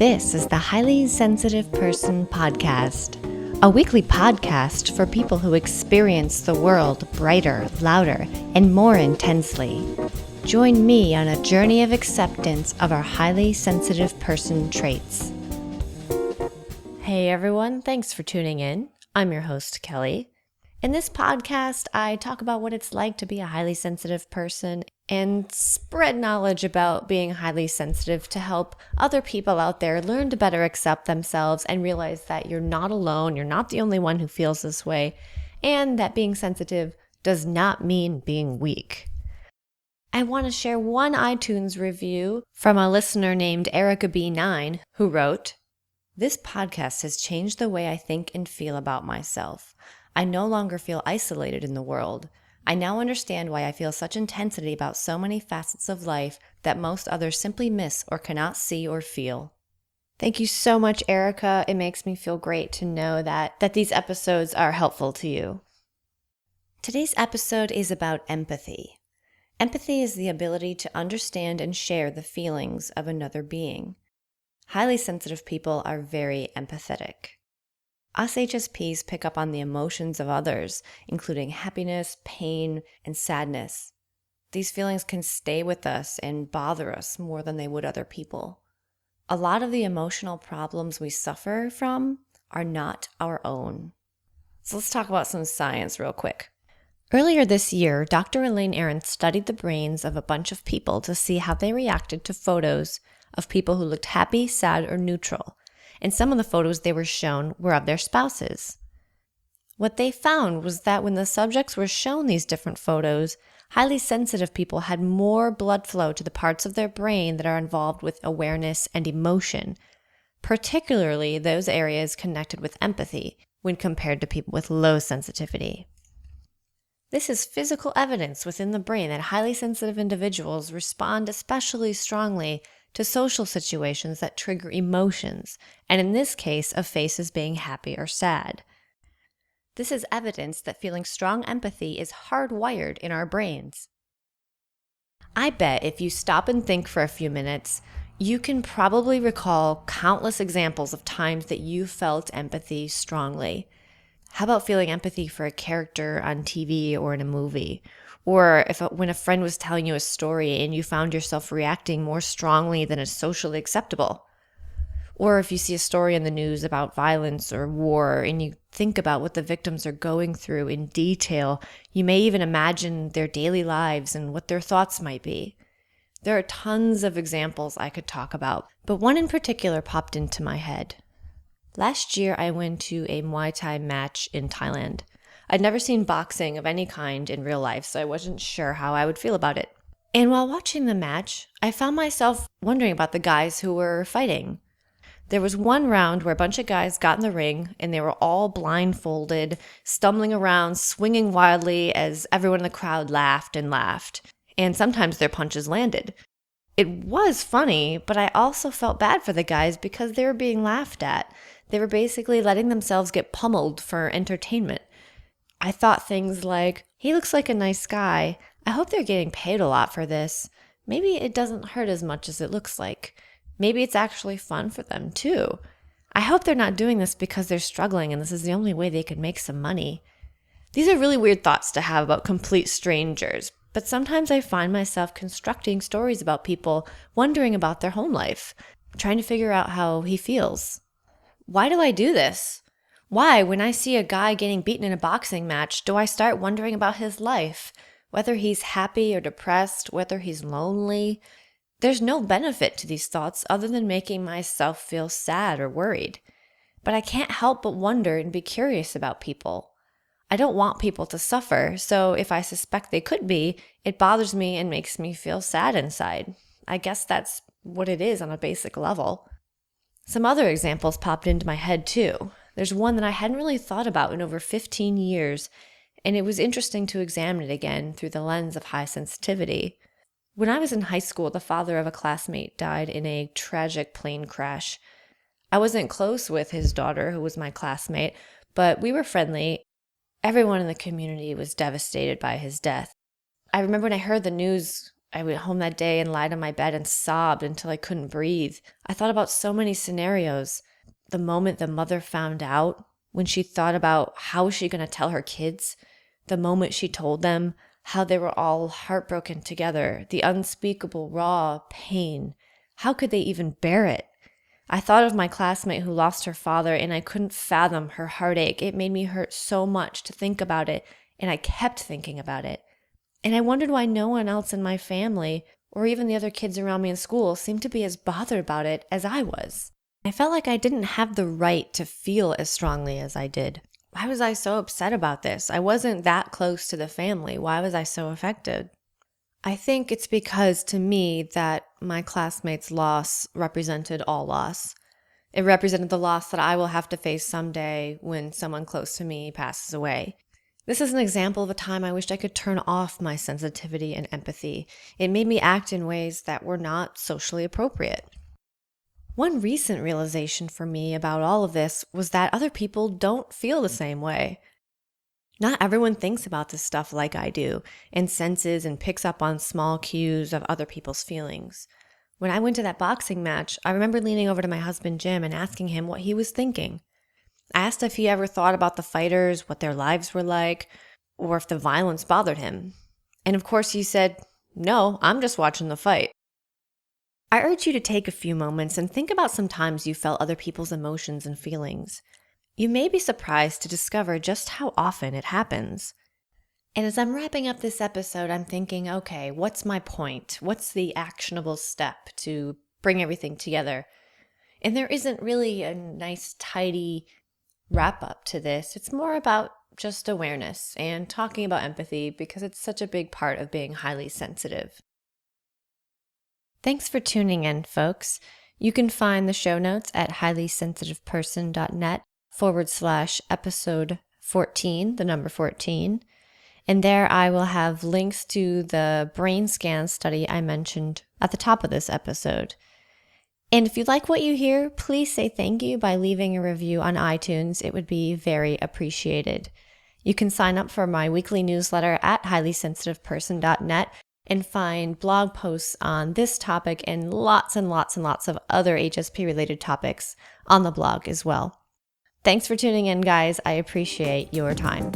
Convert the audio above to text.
This is the Highly Sensitive Person Podcast, a weekly podcast for people who experience the world brighter, louder, and more intensely. Join me on a journey of acceptance of our highly sensitive person traits. Hey everyone, thanks for tuning in. I'm your host, Kelly. In this podcast, I talk about what it's like to be a highly sensitive person and spread knowledge about being highly sensitive to help other people out there learn to better accept themselves and realize that you're not alone, you're not the only one who feels this way, and that being sensitive does not mean being weak. I want to share one iTunes review from a listener named Erica B9 who wrote, "This podcast has changed the way I think and feel about myself. I no longer feel isolated in the world. I now understand why I feel such intensity about so many facets of life that most others simply miss or cannot see or feel." Thank you so much, Erica. It makes me feel great to know that these episodes are helpful to you. Today's episode is about empathy. Empathy is the ability to understand and share the feelings of another being. Highly sensitive people are very empathetic. Us HSPs pick up on the emotions of others, including happiness, pain, and sadness. These feelings can stay with us and bother us more than they would other people. A lot of the emotional problems we suffer from are not our own. So let's talk about some science real quick. Earlier this year, Dr. Elaine Aron studied the brains of a bunch of people to see how they reacted to photos of people who looked happy, sad, or neutral. And some of the photos they were shown were of their spouses. What they found was that when the subjects were shown these different photos, highly sensitive people had more blood flow to the parts of their brain that are involved with awareness and emotion, particularly those areas connected with empathy when compared to people with low sensitivity. This is physical evidence within the brain that highly sensitive individuals respond especially strongly to social situations that trigger emotions, and in this case, of faces being happy or sad. This is evidence that feeling strong empathy is hardwired in our brains. I bet if you stop and think for a few minutes, you can probably recall countless examples of times that you felt empathy strongly. How about feeling empathy for a character on TV or in a movie? Or when a friend was telling you a story and you found yourself reacting more strongly than is socially acceptable. Or if you see a story in the news about violence or war and you think about what the victims are going through in detail, you may even imagine their daily lives and what their thoughts might be. There are tons of examples I could talk about, but one in particular popped into my head. Last year, I went to a Muay Thai match in Thailand. I'd never seen boxing of any kind in real life, so I wasn't sure how I would feel about it. And while watching the match, I found myself wondering about the guys who were fighting. There was one round where a bunch of guys got in the ring, and they were all blindfolded, stumbling around, swinging wildly as everyone in the crowd laughed and laughed. And sometimes their punches landed. It was funny, but I also felt bad for the guys because they were being laughed at. They were basically letting themselves get pummeled for entertainment. I thought things like, he looks like a nice guy. I hope they're getting paid a lot for this. Maybe it doesn't hurt as much as it looks like. Maybe it's actually fun for them too. I hope they're not doing this because they're struggling and this is the only way they could make some money. These are really weird thoughts to have about complete strangers, but sometimes I find myself constructing stories about people, wondering about their home life, trying to figure out how he feels. Why do I do this? Why, when I see a guy getting beaten in a boxing match, do I start wondering about his life? Whether he's happy or depressed, whether he's lonely. There's no benefit to these thoughts other than making myself feel sad or worried. But I can't help but wonder and be curious about people. I don't want people to suffer, so if I suspect they could be, it bothers me and makes me feel sad inside. I guess that's what it is on a basic level. Some other examples popped into my head too. There's one that I hadn't really thought about in over 15 years, and it was interesting to examine it again through the lens of high sensitivity. When I was in high school, the father of a classmate died in a tragic plane crash. I wasn't close with his daughter, who was my classmate, but we were friendly. Everyone in the community was devastated by his death. I remember when I heard the news I went home that day and lied on my bed and sobbed until I couldn't breathe. I thought about so many scenarios. The moment the mother found out, when she thought about how was she going to tell her kids, the moment she told them, how they were all heartbroken together, the unspeakable raw pain. How could they even bear it? I thought of my classmate who lost her father, and I couldn't fathom her heartache. It made me hurt so much to think about it, and I kept thinking about it. And I wondered why no one else in my family, or even the other kids around me in school, seemed to be as bothered about it as I was. I felt like I didn't have the right to feel as strongly as I did. Why was I so upset about this? I wasn't that close to the family. Why was I so affected? I think it's because to me that my classmates' loss represented all loss. It represented the loss that I will have to face someday when someone close to me passes away. This is an example of a time I wished I could turn off my sensitivity and empathy. It made me act in ways that were not socially appropriate. One recent realization for me about all of this was that other people don't feel the same way. Not everyone thinks about this stuff like I do, and senses and picks up on small cues of other people's feelings. When I went to that boxing match, I remember leaning over to my husband Jim and asking him what he was thinking. I asked if he ever thought about the fighters, what their lives were like, or if the violence bothered him. And of course he said, "No, I'm just watching the fight." I urge you to take a few moments and think about some times you felt other people's emotions and feelings. You may be surprised to discover just how often it happens. And as I'm wrapping up this episode, I'm thinking, okay, what's my point? What's the actionable step to bring everything together? And there isn't really a nice, tidy wrap up to this. It's more about just awareness and talking about empathy because it's such a big part of being highly sensitive. Thanks for tuning in, folks. You can find the show notes at highlysensitiveperson.net/episode 14, the number 14. And there I will have links to the brain scan study I mentioned at the top of this episode. And if you like what you hear, please say thank you by leaving a review on iTunes. It would be very appreciated. You can sign up for my weekly newsletter at highlysensitiveperson.net and find blog posts on this topic and lots and lots and lots of other HSP-related topics on the blog as well. Thanks for tuning in, guys. I appreciate your time.